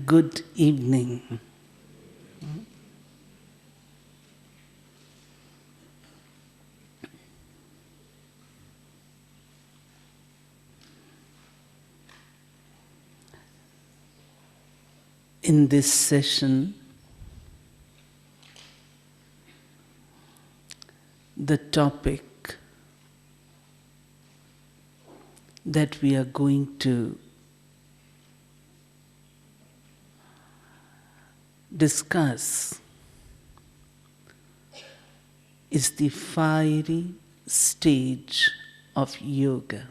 good evening. In this session, the topic that we are going to discuss is the fiery stage of yoga.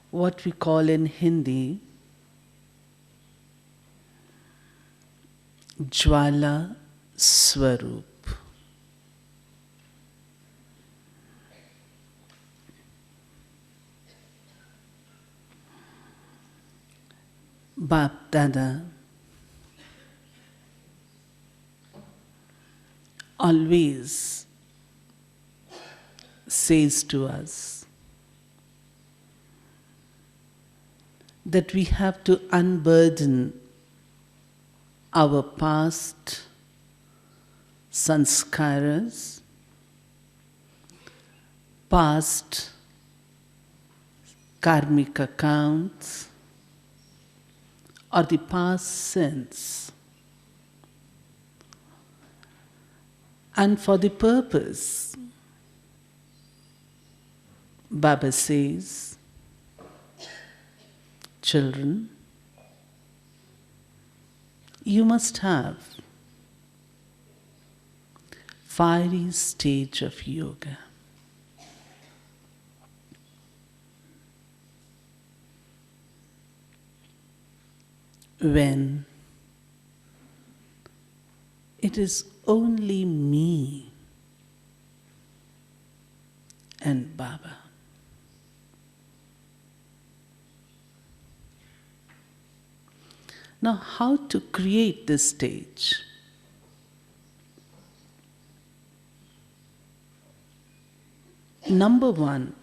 What we call in Hindi Jwala Swarup. Bap Dada always says to us that we have to unburden our past sanskaras, past karmic accounts, or the past sins. And for the purpose, Baba says, children, you must have fiery stage of yoga. When it is only me and Baba. Now, how to create this stage? Number one,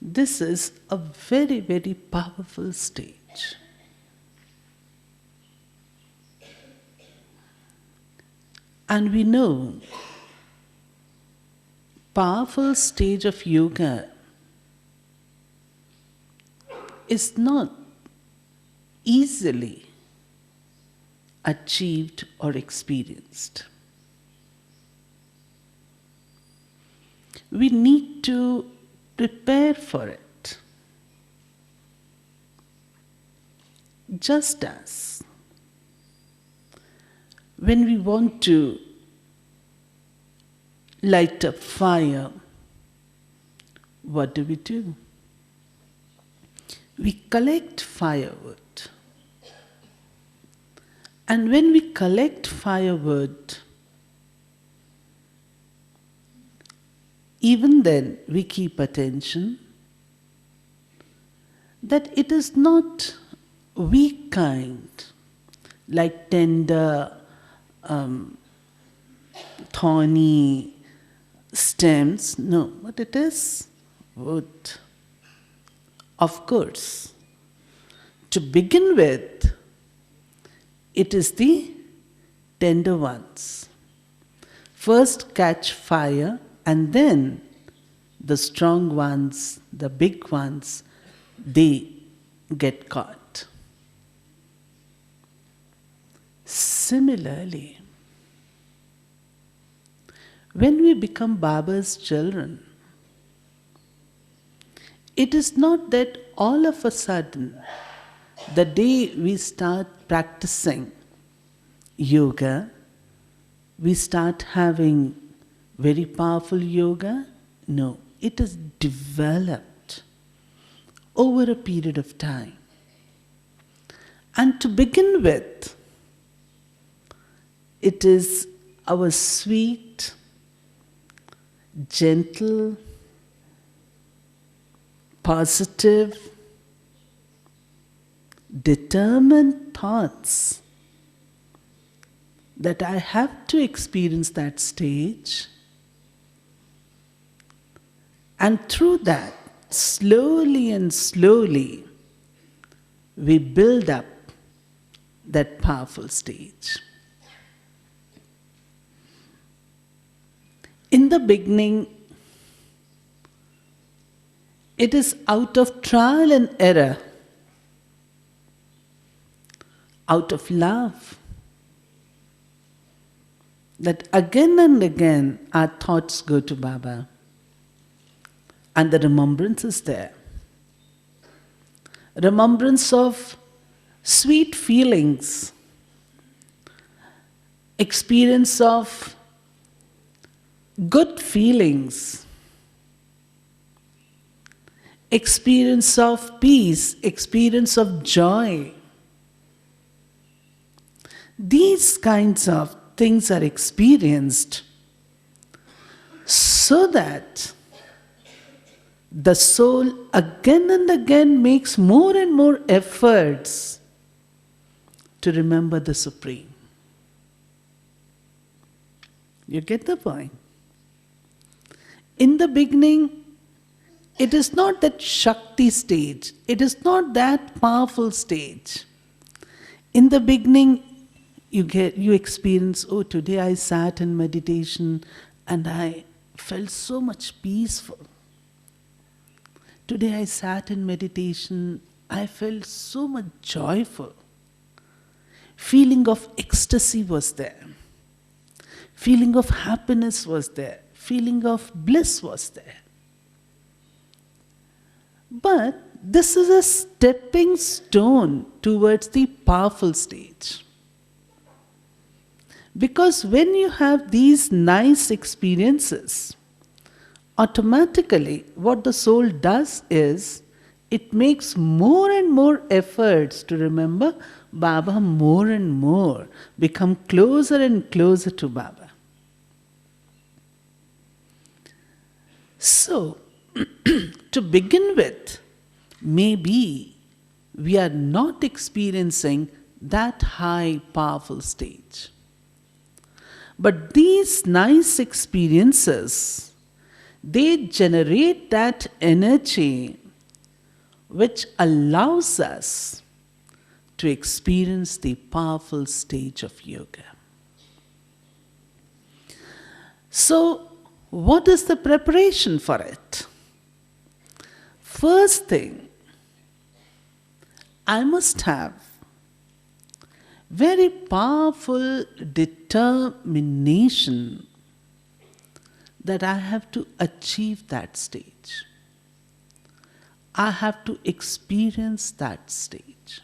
this is a very, very powerful stage. And we know powerful stage of yoga is not easily achieved or experienced. We need to prepare for it. Just as when we want to light a fire, what do? We collect firewood. And when we collect firewood, even then we keep attention that it is not weak kind, like tender, thorny stems. No, but it is wood. Of course, to begin with, it is the tender ones. First catch fire, and then the strong ones, the big ones, they get caught. Similarly, when we become Baba's children, it is not that all of a sudden, the day we start practicing yoga, we start having very powerful yoga. No, it is developed over a period of time. And to begin with, it is our sweet, gentle, positive, determined thoughts that I have to experience that stage, And through that, slowly and slowly, we build up that powerful stage. In the beginning, it is out of trial and error, out of love, that again and again our thoughts go to Baba and the remembrance is there. Remembrance of sweet feelings, experience of good feelings, experience of peace, experience of joy. These kinds of things are experienced so that the soul again and again makes more and more efforts to remember the Supreme. You get the point? In the beginning, it is not that Shakti stage, it is not that powerful stage. In the beginning, you experience, oh, today I sat in meditation and I felt so much peaceful. Today I sat in meditation, I felt so much joyful. Feeling of ecstasy was there. Feeling of happiness was there. Feeling of bliss was there. But this is a stepping stone towards the powerful stage. Because when you have these nice experiences, automatically what the soul does is it makes more and more efforts to remember Baba more and more, become closer and closer to Baba. So, to begin with, maybe we are not experiencing that high, powerful stage. But these nice experiences, they generate that energy which allows us to experience the powerful stage of yoga. So, what is the preparation for it? First thing, I must have very powerful determination that I have to achieve that stage. I have to experience that stage.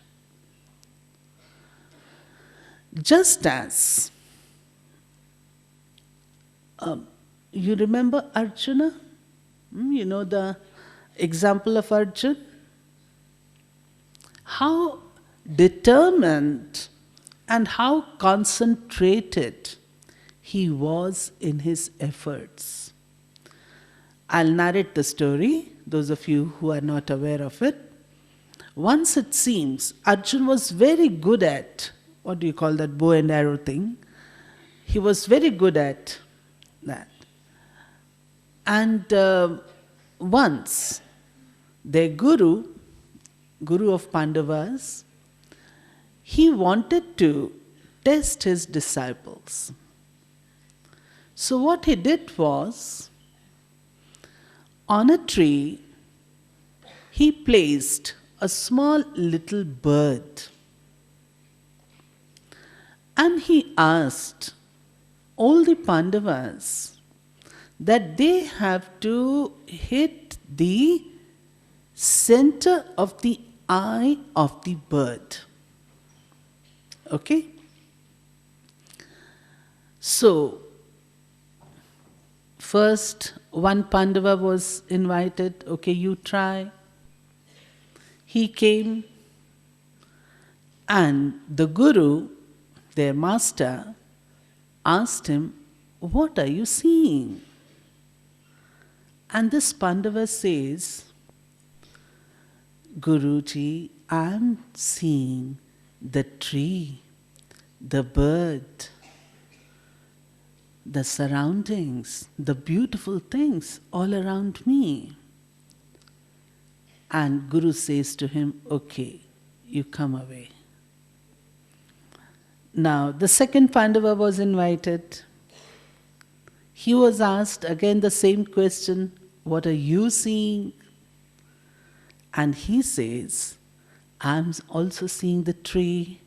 Just as, you remember Arjuna? You know the example of Arjuna? How determined and how concentrated he was in his efforts. I'll narrate the story, those of you who are not aware of it. Once it seems Arjuna was very good at, what do you call that, bow and arrow thing? He was very good at that. And once their guru of Pandavas, he wanted to test his disciples. So what he did was, on a tree, he placed a small little bird. And he asked all the Pandavas that they have to hit the center of the eye of the bird. Okay? So, first one Pandava was invited, okay, you try. He came, and the Guru, their master, asked him, what are you seeing? And this Pandava says, Guruji, I am seeing the tree, the bird, the surroundings, the beautiful things all around me. And Guru says to him, okay, you come away. Now, the second Pandava was invited. He was asked again the same question, what are you seeing? And he says, I'm also seeing the tree.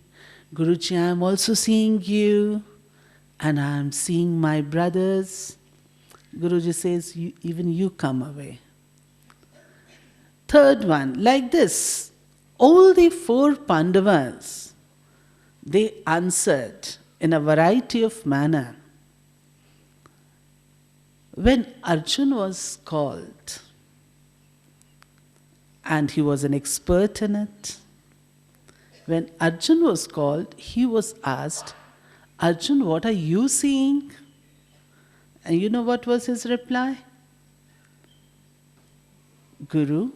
Guruji, I'm also seeing you. And I'm seeing my brothers. Guruji says, even you come away. Third one, like this. All the four Pandavas, they answered in a variety of manner. When Arjun was called, and he was an expert in it, when Arjun was called, he was asked, Arjun, what are you seeing? And you know what was his reply? Guru,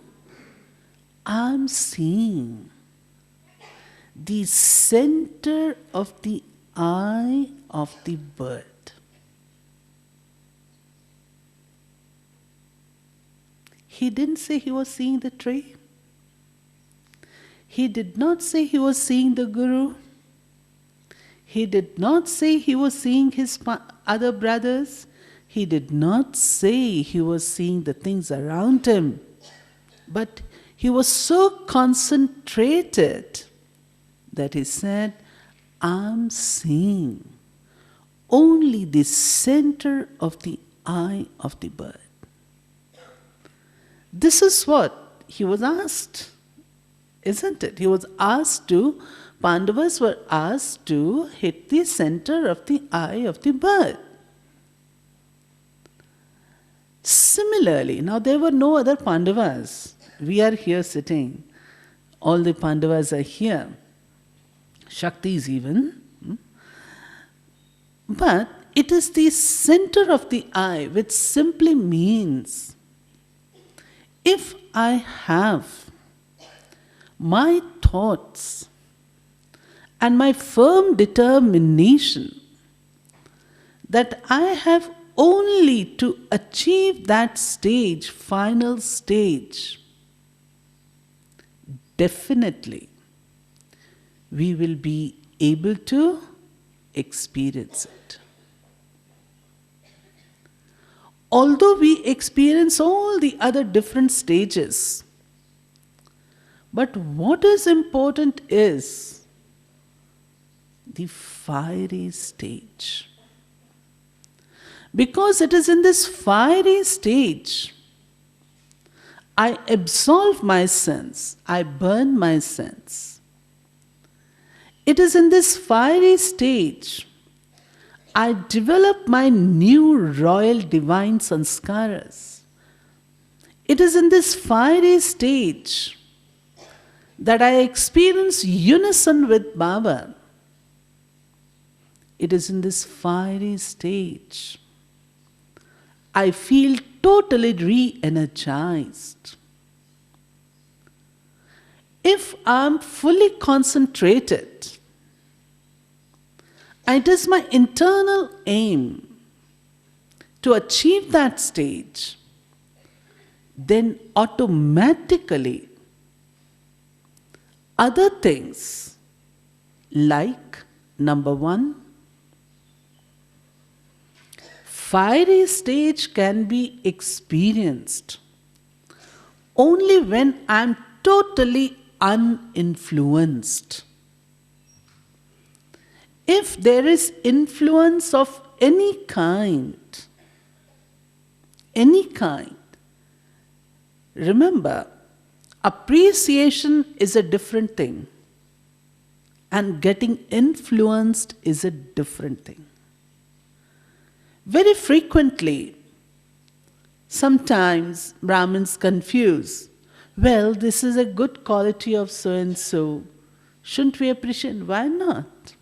I'm seeing the center of the eye of the bird. He didn't say he was seeing the tree. He did not say he was seeing the Guru. He did not say he was seeing his other brothers. He did not say he was seeing the things around him. But he was so concentrated that he said, I'm seeing only the center of the eye of the bird. This is what he was asked, isn't it? He was asked to, Pandavas were asked to hit the center of the eye of the bird. Similarly, now there were no other Pandavas. We are here sitting. All the Pandavas are here. Shaktis even. But it is the center of the eye, which simply means if I have my thoughts and my firm determination that I have only to achieve that stage, final stage, definitely we will be able to experience it. Although we experience all the other different stages, but what is important is the fiery stage. Because it is in this fiery stage, I absolve my sins, I burn my sins. It is in this fiery stage, I develop my new royal divine sanskaras. It is in this fiery stage that I experience unison with Baba. It is in this fiery stage I feel totally re-energized. If I am fully concentrated, it is my internal aim to achieve that stage, then automatically other things like, number one, fiery stage can be experienced only when I am totally uninfluenced. If there is influence of any kind, remember, appreciation is a different thing and getting influenced is a different thing. Very frequently, sometimes Brahmins confuse, well, this is a good quality of so-and-so. Shouldn't we appreciate? Why not?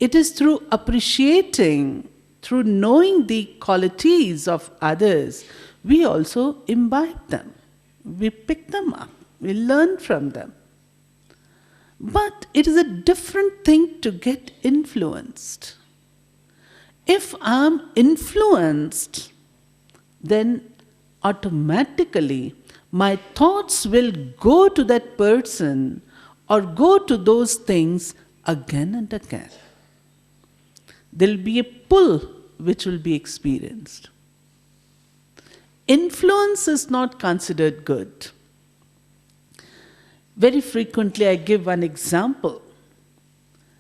It is through appreciating, through knowing the qualities of others, we also imbibe them. We pick them up. We learn from them. But it is a different thing to get influenced. If I'm influenced, then automatically my thoughts will go to that person or go to those things again and again. There'll be a pull which will be experienced. Influence is not considered good. Very frequently, I give one example.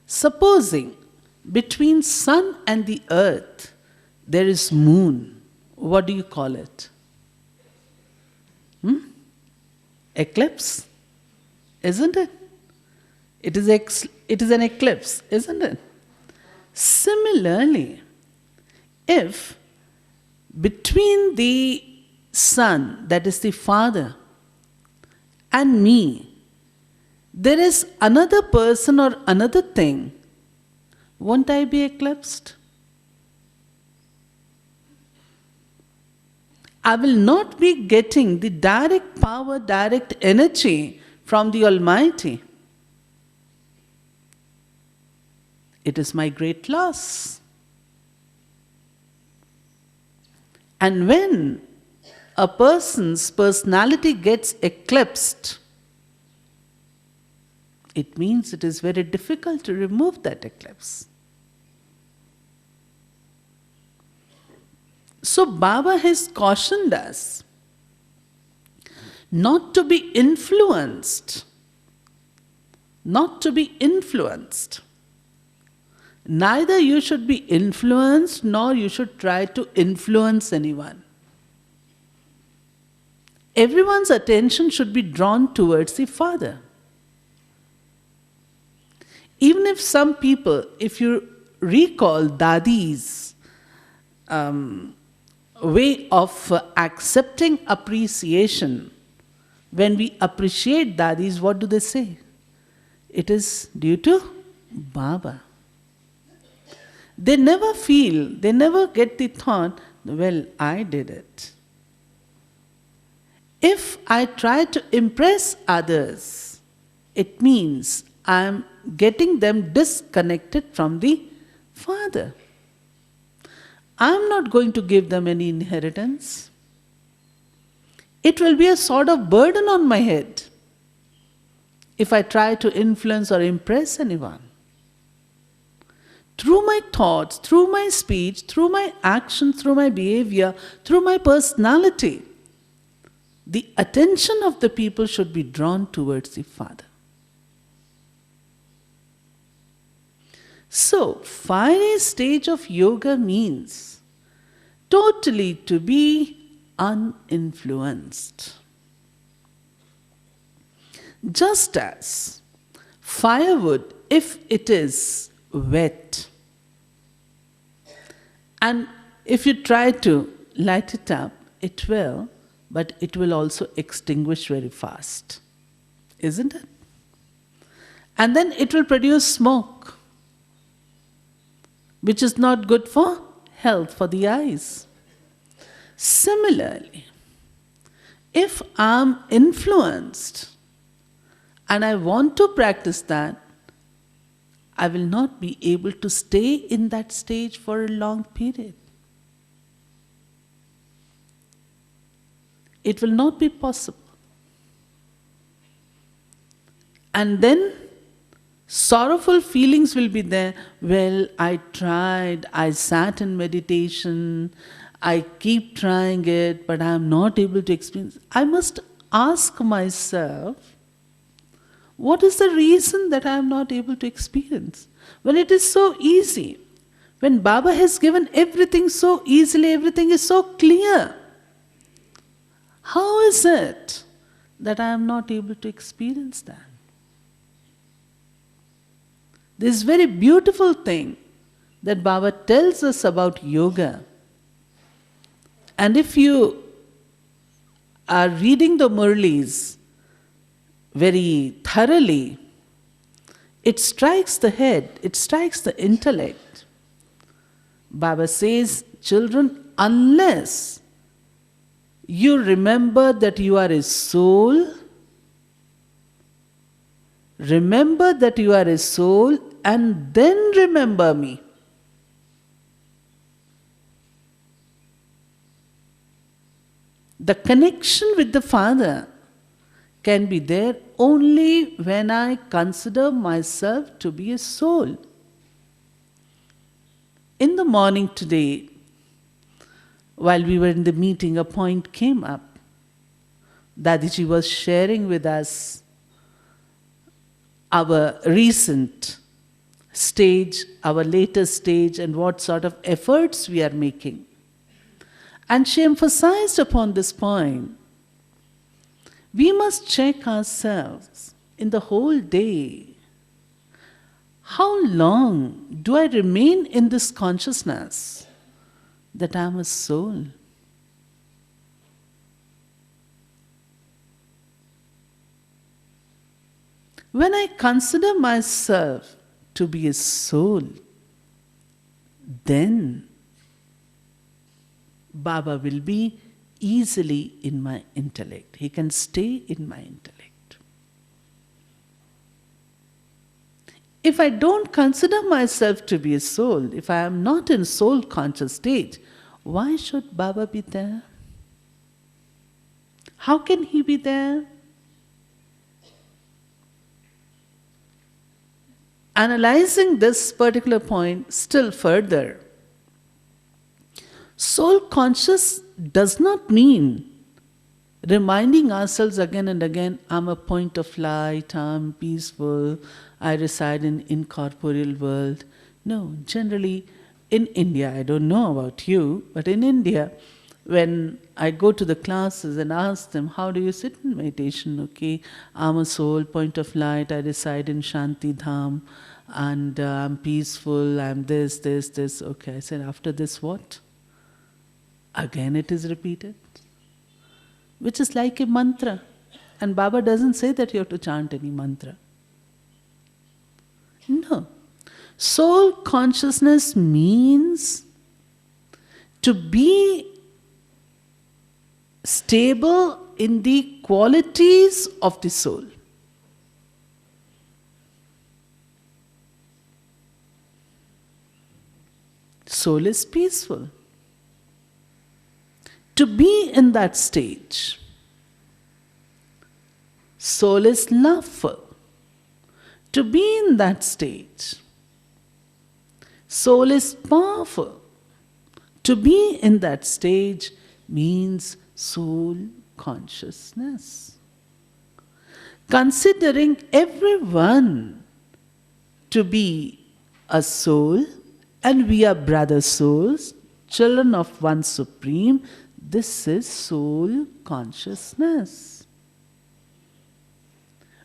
Supposing between sun and the earth there is moon, what do you call it? Eclipse, isn't it? It is an eclipse, isn't it? Similarly, if between the Son, that is the Father, and me, there is another person or another thing, won't I be eclipsed? I will not be getting the direct power, direct energy from the Almighty. It is my great loss. And when a person's personality gets eclipsed, it means it is very difficult to remove that eclipse. So Baba has cautioned us not to be influenced. Not to be influenced. Neither you should be influenced, nor you should try to influence anyone. Everyone's attention should be drawn towards the Father. Even if some people, if you recall Dadi's way of accepting appreciation, when we appreciate Dadis, what do they say? It is due to Baba. They never feel, they never get the thought, well, I did it. If I try to impress others, it means I am getting them disconnected from the Father. I am not going to give them any inheritance. It will be a sort of burden on my head if I try to influence or impress anyone. Through my thoughts, through my speech, through my actions, through my behavior, through my personality, the attention of the people should be drawn towards the Father. So, final stage of yoga means totally to be uninfluenced. Just as firewood, if it is wet, and if you try to light it up, it will, but it will also extinguish very fast, isn't it? And then it will produce smoke, which is not good for health, for the eyes. Similarly, if I'm influenced and I want to practice that, I will not be able to stay in that stage for a long period. It will not be possible. And then sorrowful feelings will be there. Well, I tried, I sat in meditation, I keep trying it, but I am not able to experience. I must ask myself, what is the reason that I am not able to experience? When it is so easy, when Baba has given everything so easily, everything is so clear, how is it that I am not able to experience that? This very beautiful thing that Baba tells us about yoga. And if you are reading the Murlis very thoroughly, it strikes the head, it strikes the intellect. Baba says, children, unless you remember that you are a soul, remember that you are a soul, and then remember me. The connection with the Father can be there only when I consider myself to be a soul. In the morning today, while we were in the meeting, a point came up. Dadiji was sharing with us our recent stage, our latest stage, and what sort of efforts we are making. And she emphasized upon this point. We must check ourselves in the whole day. How long do I remain in this consciousness that I am a soul? When I consider myself to be a soul, then Baba will be easily in my intellect. He can stay in my intellect. If I don't consider myself to be a soul, if I am not in soul conscious state, why should Baba be there? How can he be there? Analyzing this particular point still further, soul conscious does not mean reminding ourselves again and again, I'm a point of light, I'm peaceful, I reside in incorporeal world. No, generally in India, I don't know about you, but in India, when I go to the classes and ask them, how do you sit in meditation? Okay, I'm a soul, point of light, I reside in Shanti Dham, and I'm peaceful, I'm this. Okay, I said, after this what? Again it is repeated, which is like a mantra. And Baba doesn't say that you have to chant any mantra. No. Soul consciousness means to be stable in the qualities of the soul. Soul is peaceful. To be in that stage. Soul is loveful. To be in that stage. Soul is powerful. To be in that stage means soul consciousness. Considering everyone to be a soul, and we are brother souls, children of one Supreme, this is soul consciousness.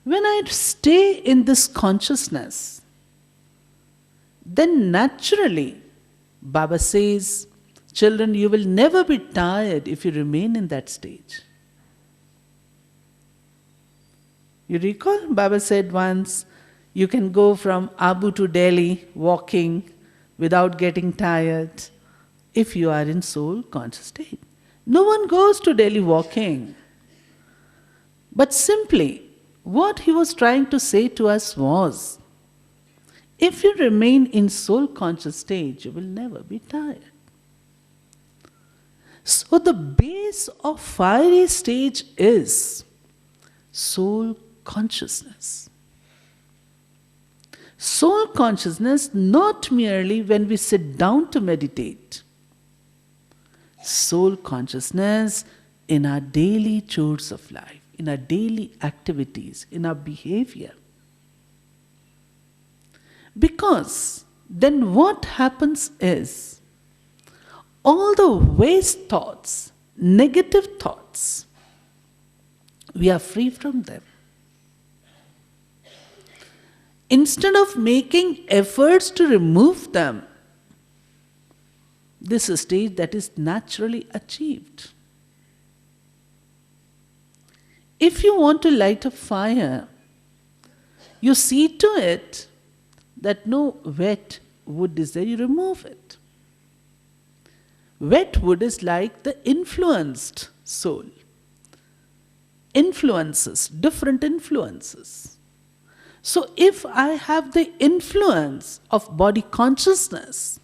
When I stay in this consciousness, then naturally, Baba says, children, you will never be tired if you remain in that stage. You recall, Baba said once, you can go from Abu to Delhi walking without getting tired if you are in soul conscious state. No one goes to Delhi walking. But simply, what he was trying to say to us was, if you remain in soul conscious state, you will never be tired. So the base of fiery stage is soul consciousness. Soul consciousness not merely when we sit down to meditate. Soul consciousness in our daily chores of life, in our daily activities, in our behavior. Because then what happens is, all the waste thoughts, negative thoughts, we are free from them. Instead of making efforts to remove them, this is a stage that is naturally achieved. If you want to light a fire, you see to it that no wet wood is there, you remove it. Wet wood is like the influenced soul. Influences, different influences. So if I have the influence of body consciousness,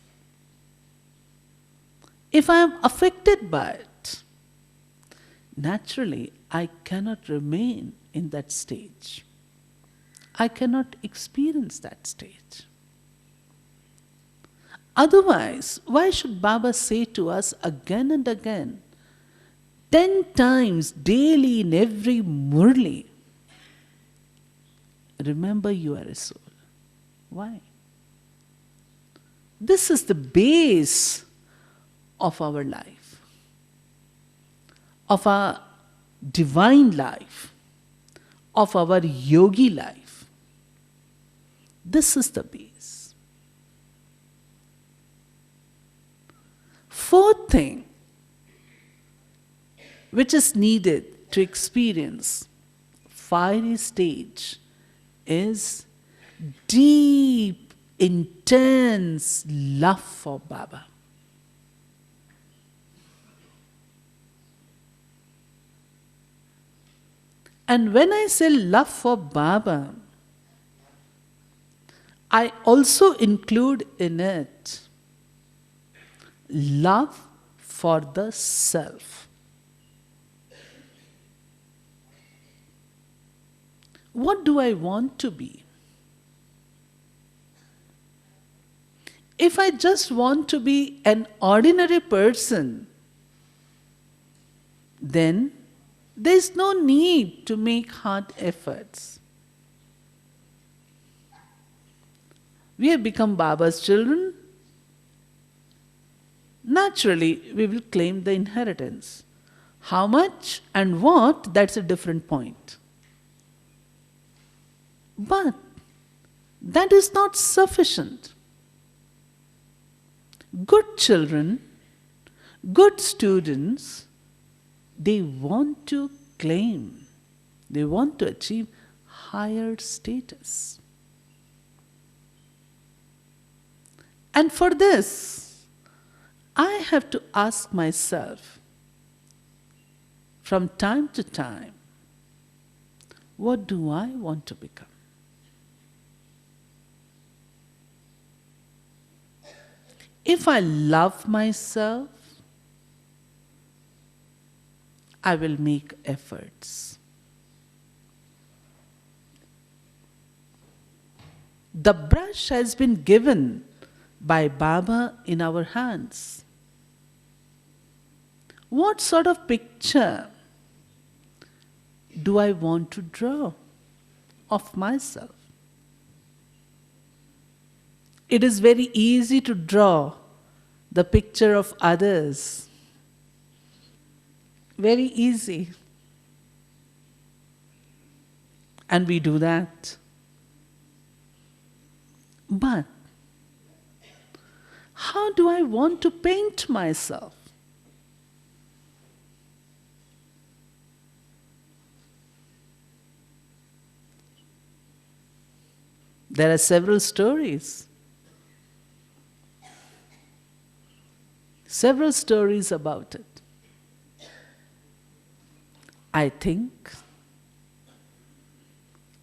if I am affected by it, naturally I cannot remain in that stage. I cannot experience that stage. Otherwise, why should Baba say to us again and again, 10 times daily in every murli, remember you are a soul? Why? This is the base of our life, of our divine life, of our yogi life. This is the base. Fourth thing which is needed to experience fiery stage is deep, intense love for Baba. And when I say love for Baba, I also include in it love for the self. What do I want to be? If I just want to be an ordinary person, then there is no need to make hard efforts. We have become Baba's children. Naturally, we will claim the inheritance. How much and what, that's a different point. But that is not sufficient. Good children, good students, they want to claim, they want to achieve higher status. And for this, I have to ask myself from time to time, what do I want to become? If I love myself, I will make efforts. The brush has been given by Baba in our hands. What sort of picture do I want to draw of myself? It is very easy to draw the picture of others. Very easy. And we do that. But how do I want to paint myself? There are several stories. Several stories about it. I think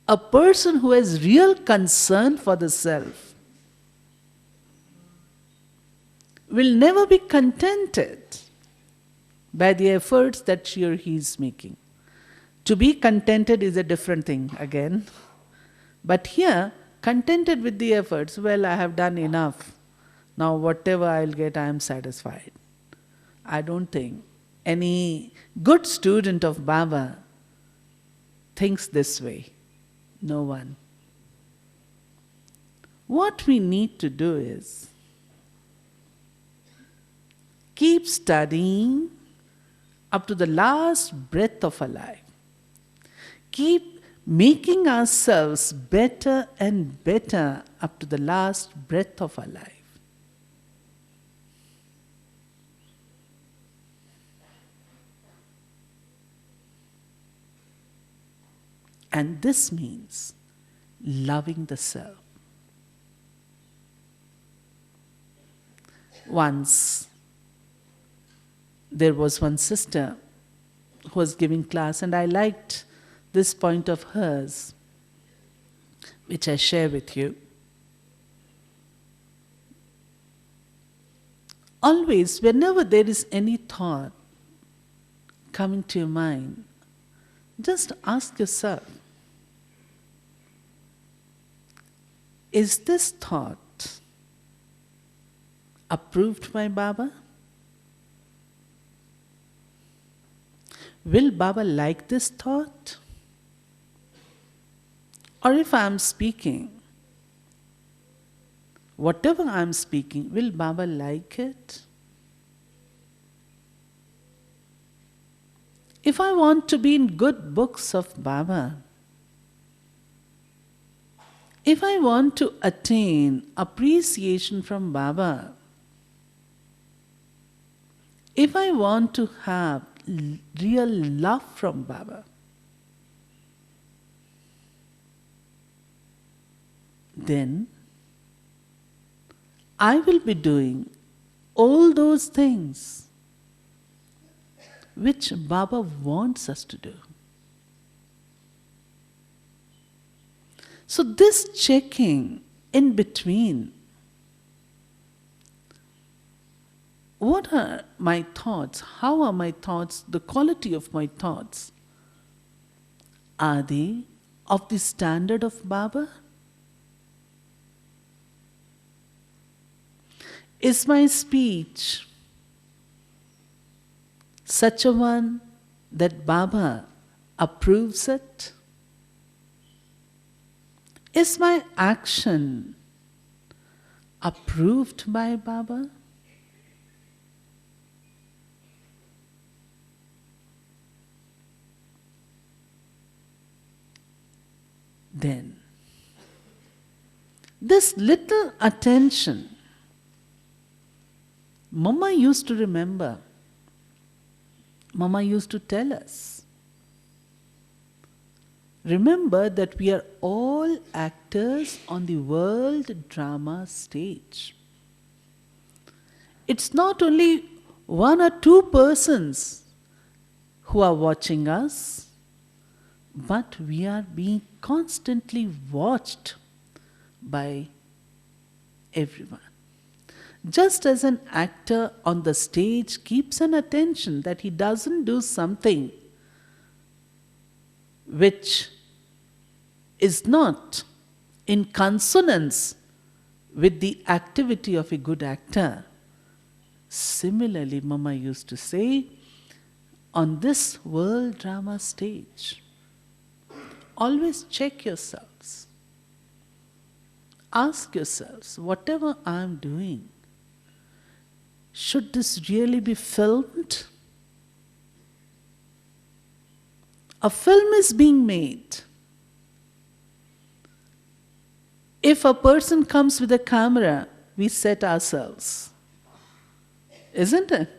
a person who has real concern for the self will never be contented by the efforts that she or he is making. To be contented is a different thing again. But here, contented with the efforts, well, I have done enough. Now whatever I'll get, I am satisfied. I don't think any good student of Baba thinks this way. No one. What we need to do is keep studying up to the last breath of our life. Keep making ourselves better and better up to the last breath of our life. And this means loving the self. Once, there was one sister who was giving class, and I liked this point of hers, which I share with you. Always, whenever there is any thought come into your mind, just ask yourself, is this thought approved by Baba? Will Baba like this thought? Or if I am speaking, whatever I am speaking, will Baba like it? If I want to be in good books of Baba, if I want to attain appreciation from Baba, if I want to have real love from Baba, then I will be doing all those things which Baba wants us to do. So this checking in between, what are my thoughts? How are my thoughts? The quality of my thoughts. Are they of the standard of Baba? Is my speech such a one that Baba approves it? Is my action approved by Baba? Then, this little attention, Mama used to remember, Mama used to tell us, remember that we are all actors on the world drama stage. It's not only one or two persons who are watching us, but we are being constantly watched by everyone. Just as an actor on the stage keeps an attention that he doesn't do something which is not in consonance with the activity of a good actor. Similarly, Mama used to say, on this world drama stage, always check yourselves. Ask yourselves, whatever I am doing, should this really be filmed? A film is being made. If a person comes with a camera, we set ourselves. Isn't it?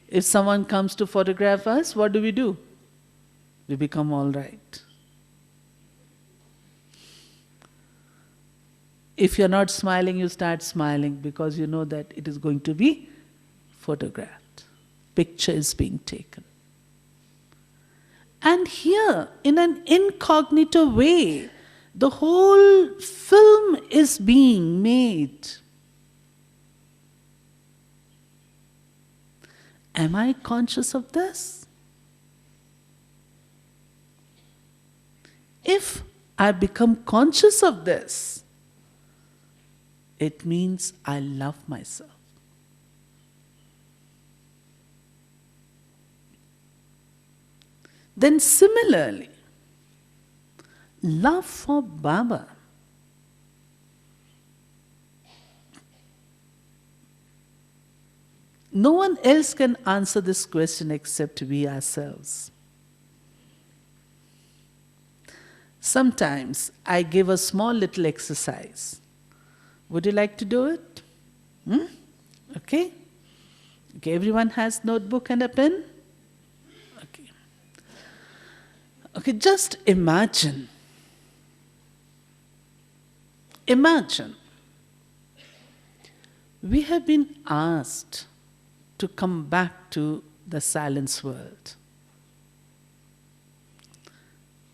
If someone comes to photograph us, what do? We become all right. If you're not smiling, you start smiling because you know that it is going to be photographed. Picture is being taken. And here, in an incognito way, the whole film is being made. Am I conscious of this? If I become conscious of this, it means I love myself. Then similarly, love for Baba. No one else can answer this question except we ourselves. Sometimes I give a small little exercise. Would you like to do it? Okay. Okay, everyone has notebook and a pen? Okay. Okay, just imagine. Imagine. We have been asked to come back to the silence world.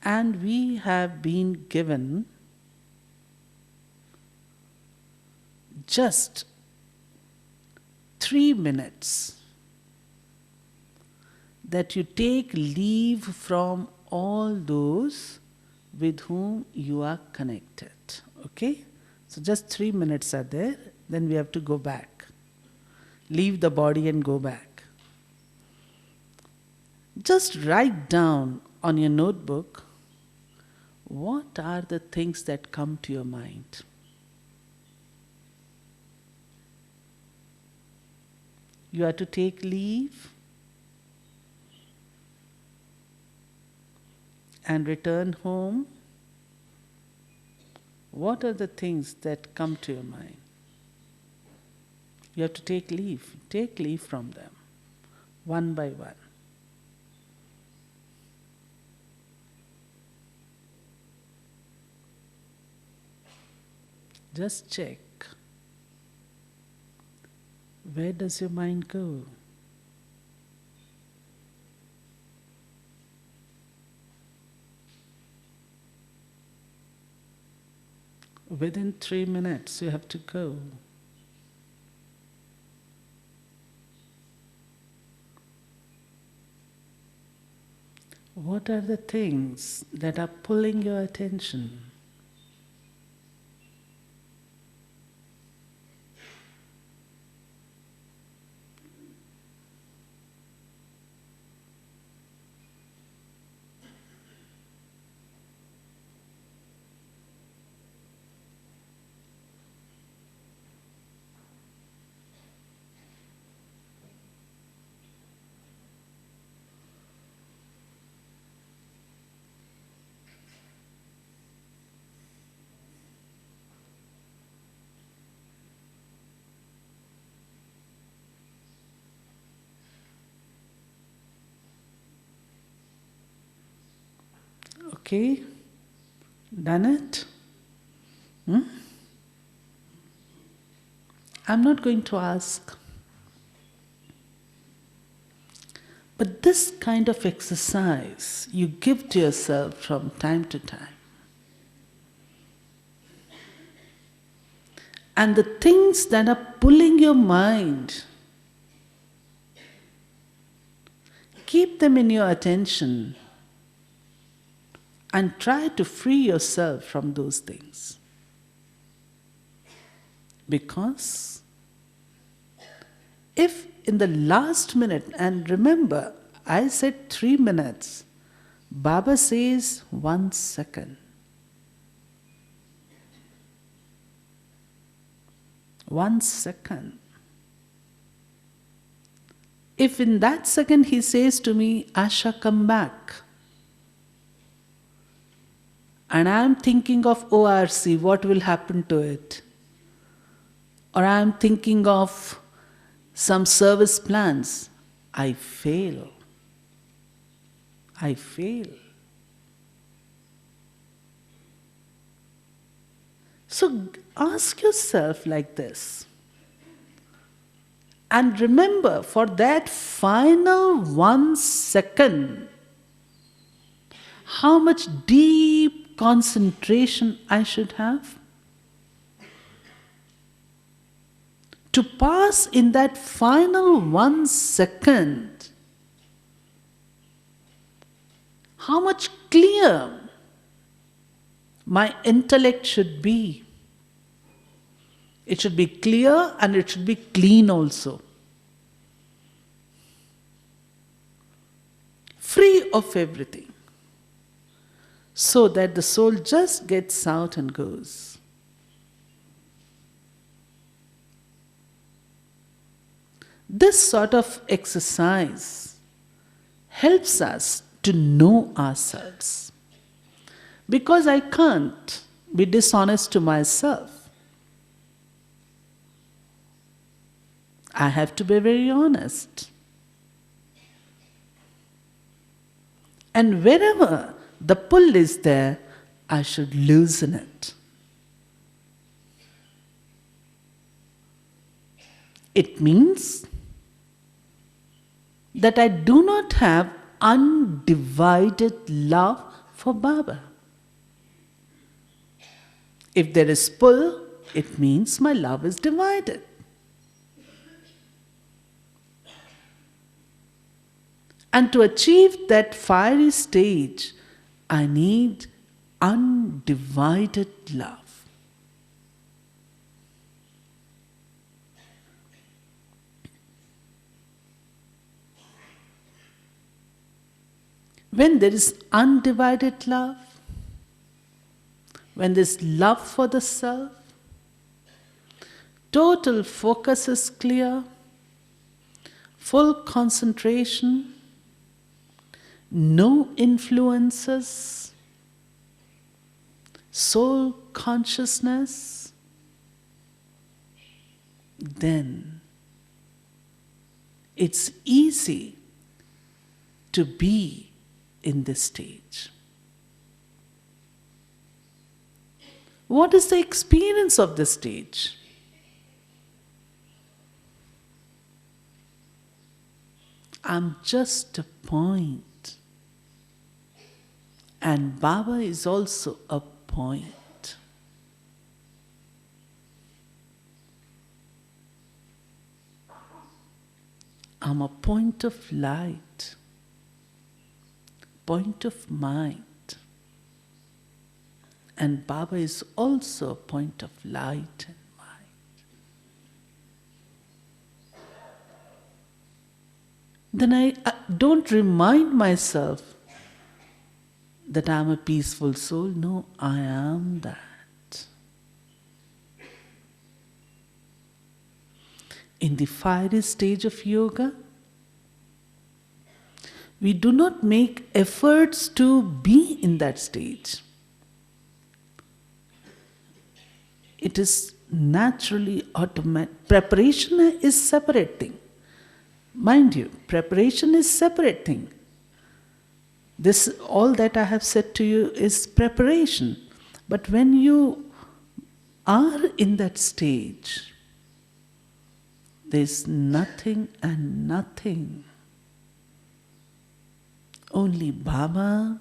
And we have been given just 3 minutes. that you take leave from all those with whom you are connected. Okay? So just 3 minutes are there, then we have to go back. Leave the body and go back. Just write down on your notebook, what are the things that come to your mind? You are to take leave and return home. What are the things that come to your mind? You have to take leave. Take leave from them, one by one. Just check. Where does your mind go? Within 3 minutes, you have to go. What are the things that are pulling your attention? Okay? Done it? I'm not going to ask. But this kind of exercise you give to yourself from time to time. And the things that are pulling your mind, keep them in your attention and try to free yourself from those things. Because if in the last minute, and remember, I said 3 minutes, Baba says 1 second. 1 second. If in that second he says to me, Asha, come back, and I am thinking of ORC, what will happen to it? Or I am thinking of some service plans, I fail. I fail. So ask yourself like this. And remember, for that final 1 second, how much deep concentration I should have? To pass in that final 1 second, how much clear my intellect should be. It should be clear and it should be clean also. Free of everything. So that the soul just gets out and goes. This sort of exercise helps us to know ourselves. Because I can't be dishonest to myself. I have to be very honest. And wherever the pull is there, I should loosen it. It means that I do not have undivided love for Baba. If there is pull, it means my love is divided. And to achieve that fiery stage, I need undivided love. When there is undivided love, when there is love for the self, total focus is clear, full concentration, no influences, soul consciousness, then it's easy to be in this stage. What is the experience of this stage? I'm just a point, and Baba is also a point. I'm a point of light, point of mind, and Baba is also a point of light and mind. Then I don't remind myself that I'm a peaceful soul. No, I am that. In the fiery stage of yoga, we do not make efforts to be in that stage. It is naturally automatic. Preparation is separate thing. Mind you, preparation is separate thing. This, all that I have said to you is preparation. But when you are in that stage, there is nothing and nothing. Only Baba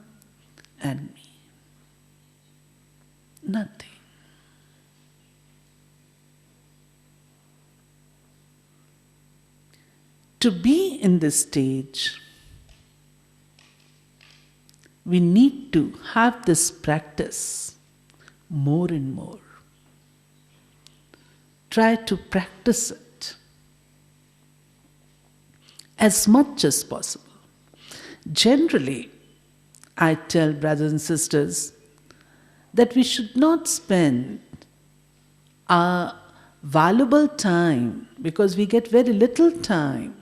and me. Nothing. To be in this stage, we need to have this practice more and more. Try to practice it as much as possible. Generally, I tell brothers and sisters that we should not spend our valuable time, because we get very little time,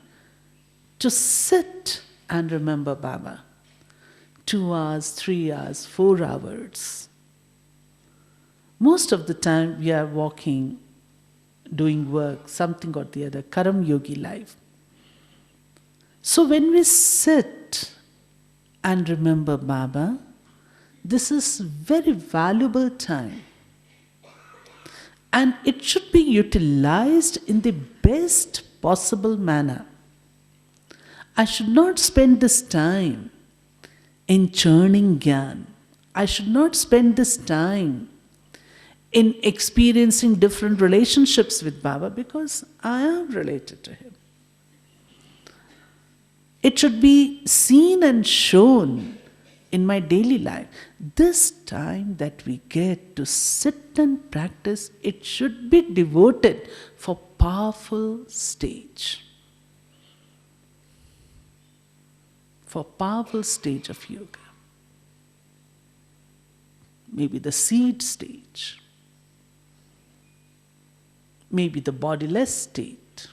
to sit and remember Baba. 2 hours, 3 hours, 4 hours. Most of the time we are walking, doing work, something or the other, Karam Yogi life. So when we sit and remember Baba, this is very valuable time. And it should be utilized in the best possible manner. I should not spend this time in churning Gyan. I should not spend this time in experiencing different relationships with Baba, because I am related to him. It should be seen and shown in my daily life. This time that we get to sit and practice, it should be devoted for powerful stage. For powerful stage of yoga. Maybe the seed stage. Maybe the bodiless state.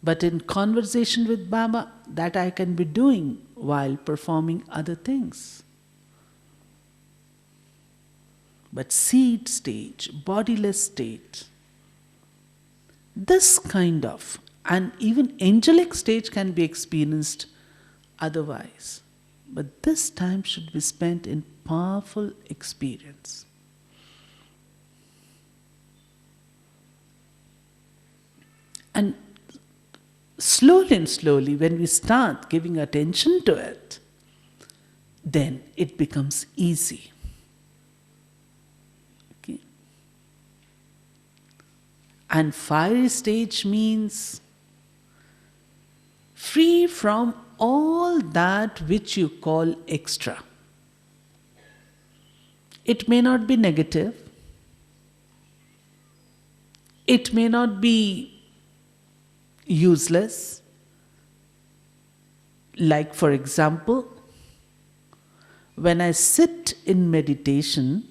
But in conversation with Baba, that I can be doing while performing other things. But seed stage, bodiless state, this kind of, and even angelic stage can be experienced otherwise. But this time should be spent in powerful experience. And slowly, when we start giving attention to it, then it becomes easy. Okay? And fiery stage means free from all that which you call extra. It may not be negative, it may not be useless. Like, for example, when I sit in meditation,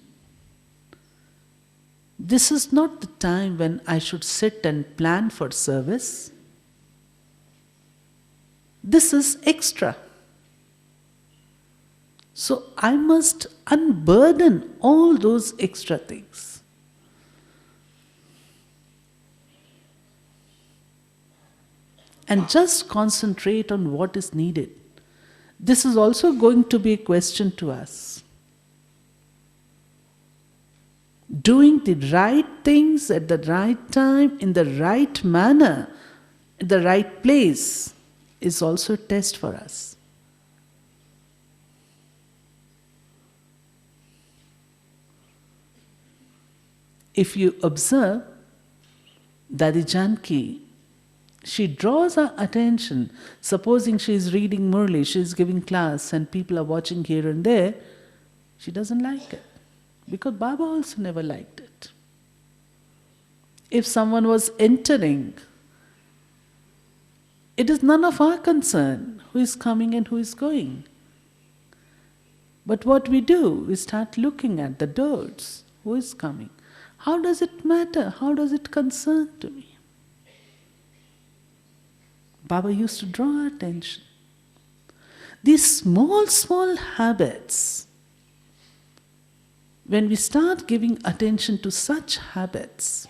this is not the time when I should sit and plan for service. This is extra. So I must unburden all those extra things. And just concentrate on what is needed. This is also going to be a question to us. Doing the right things at the right time, in the right manner, in the right place, is also a test for us. If you observe, Dadi Janki, she draws our attention. Supposing she is reading Murli, she is giving class, and people are watching here and there, she doesn't like it. Because Baba also never liked it. If someone was entering, it is none of our concern who is coming and who is going. But what we do, we start looking at the doors. Who is coming? How does it matter? How does it concern to me? Baba used to draw our attention. These small, small habits, when we start giving attention to such habits,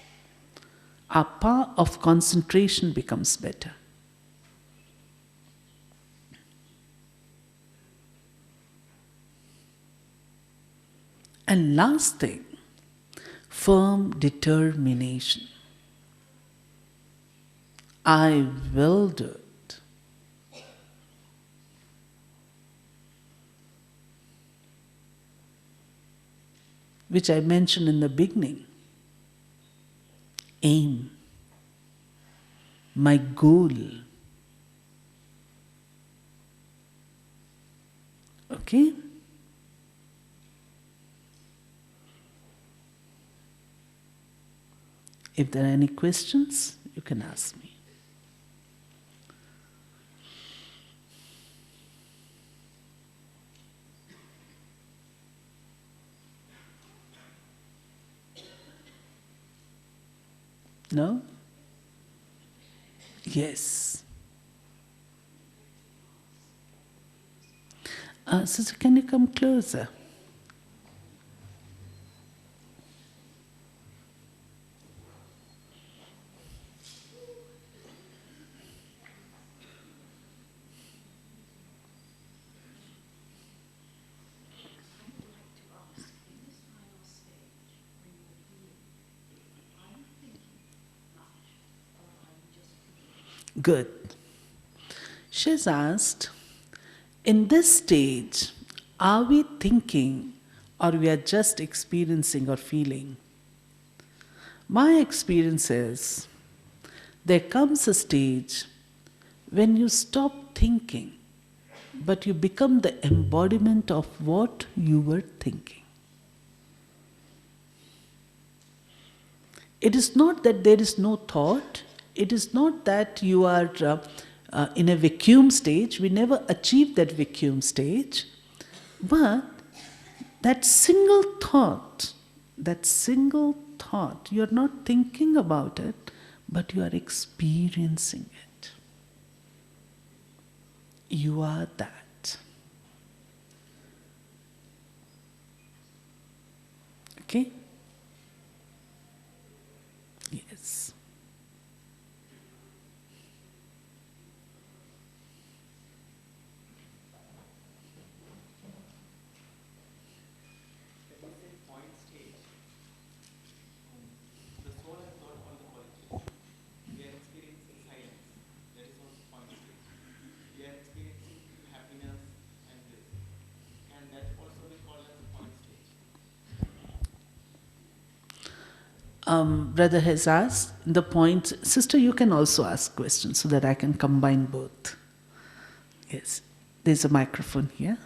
our power of concentration becomes better. And last thing, firm determination. I will do it. Which I mentioned in the beginning. Aim. My goal. Okay? If there are any questions, you can ask me. No? Yes. Sister, can you come closer? Good. She's asked, in this stage, are we thinking or we are just experiencing or feeling? My experience is, there comes a stage when you stop thinking, but you become the embodiment of what you were thinking. It is not that there is no thought. It is not that you are in a vacuum stage. We never achieve that vacuum stage. But that single thought, you are not thinking about it, but you are experiencing it. You are that. Okay? Yes. brother has asked, the point, sister, you can also ask questions so that I can combine both. Yes, there's a microphone here.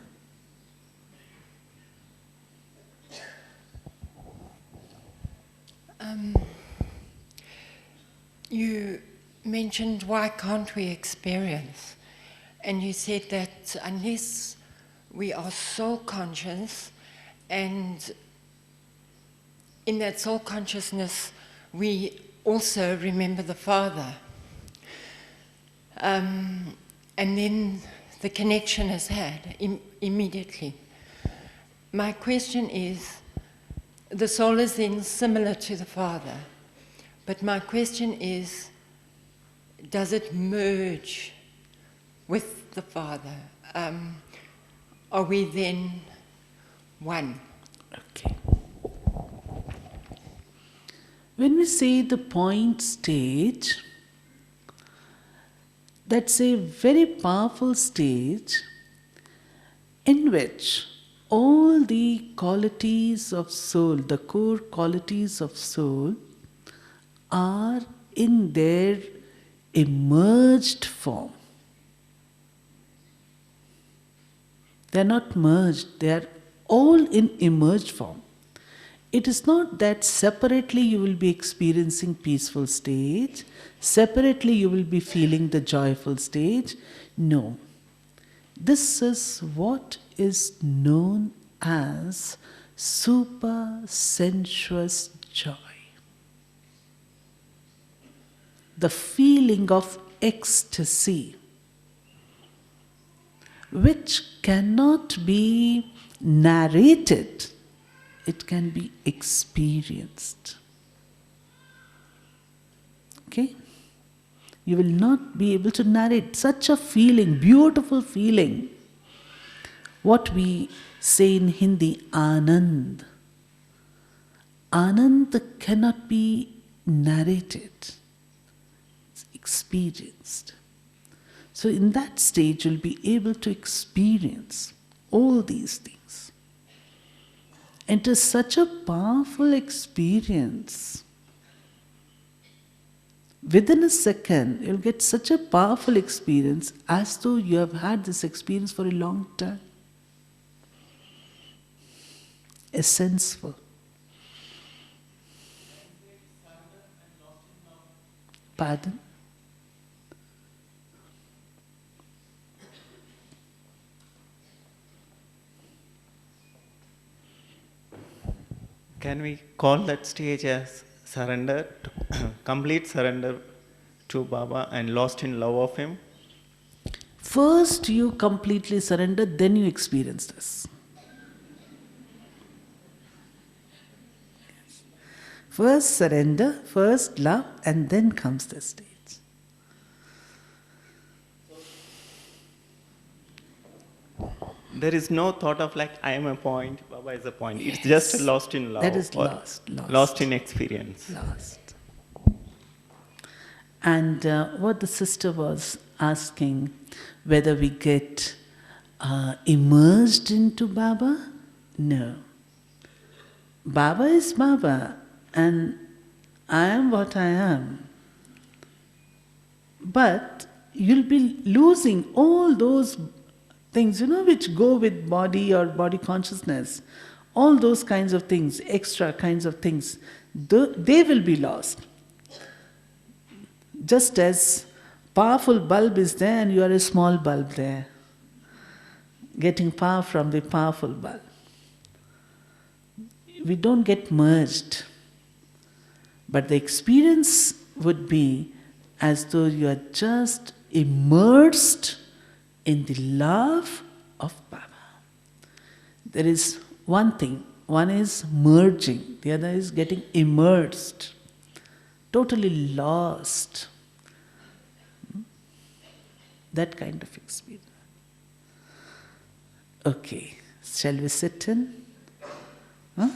You mentioned why can't we experience? And you said that unless we are soul conscious, and in that soul consciousness we also remember the Father. And then the connection is had immediately. My question is, the soul is then similar to the Father, but my question is, does it merge with the Father? Are we then one? Okay. When we say the point stage, that's a very powerful stage in which all the qualities of soul, the core qualities of soul, are in their emerged form. They are not merged, they are all in emerged form. It is not that separately you will be experiencing peaceful stage, separately you will be feeling the joyful stage. No. This is what is known as super sensuous joy. The feeling of ecstasy, which cannot be narrated, it can be experienced. Okay? You will not be able to narrate such a feeling, beautiful feeling. What we say in Hindi, Anand. Anand cannot be narrated. It's experienced. So in that stage, you'll be able to experience all these things. And it is such a powerful experience. Within a second, you'll get such a powerful experience as though you have had this experience for a long time. Essential. Pardon? Can we call that stage as surrender, complete surrender to Baba and lost in love of Him? First you completely surrender, then you experience this. First surrender, first love, and then comes the stage. There is no thought of like, I am a point, Baba is a point. It's just lost in love. That is or lost. Lost in experience. Lost. And what the sister was asking, whether we get immersed into Baba? No. Baba is Baba, and I am what I am. But you'll be losing all those things, which go with body or body consciousness. All those kinds of things, extra kinds of things, they will be lost. Just as powerful bulb is there and you are a small bulb there, getting power from the powerful bulb. We don't get merged, but the experience would be as though you are just immersed in the love of Baba. There is one thing, one is merging, the other is getting immersed, totally lost. That kind of experience. Okay, shall we sit in?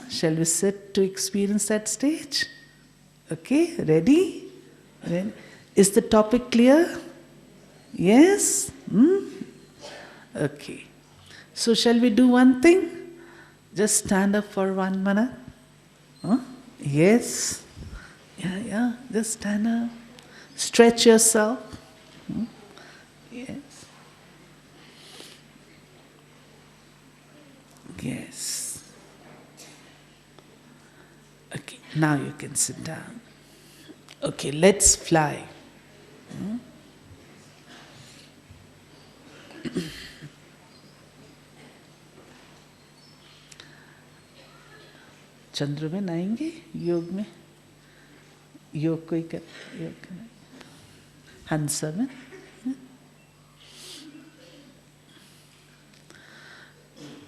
Shall we sit to experience that stage? Okay, ready? Is the topic clear? Yes? Okay. So shall we do one thing? Just stand up for 1 minute. Yes? Yeah. Just stand up. Stretch yourself. Yes. Yes. Okay, now you can sit down. Okay, let's fly. Chandraman आएंगे योग में योग कोई कर योग हंसमन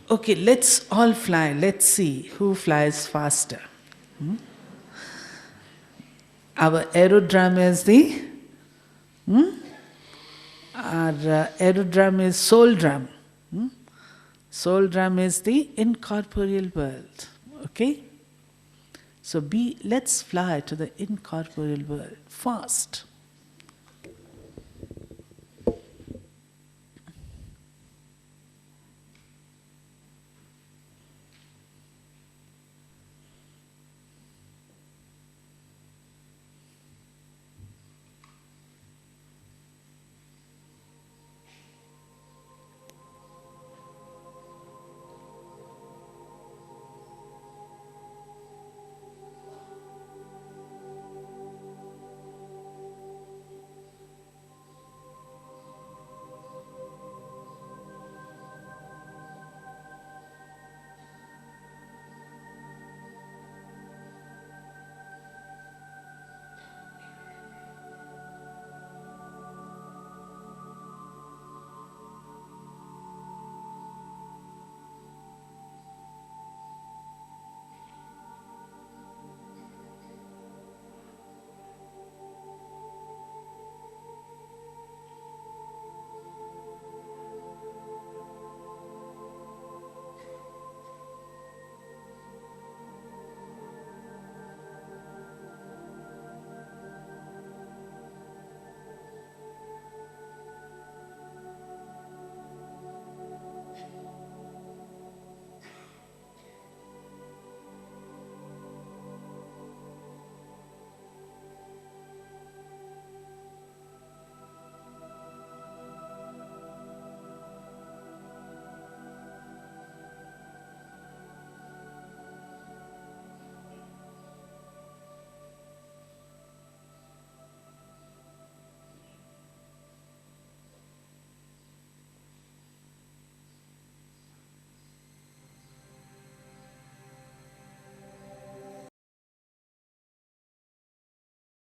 okay, let's all fly. Let's see who flies faster. Our aerodrome is the our aerodrome is soul drum. Soul drum is the incorporeal world. Okay? So let's fly to the incorporeal world fast.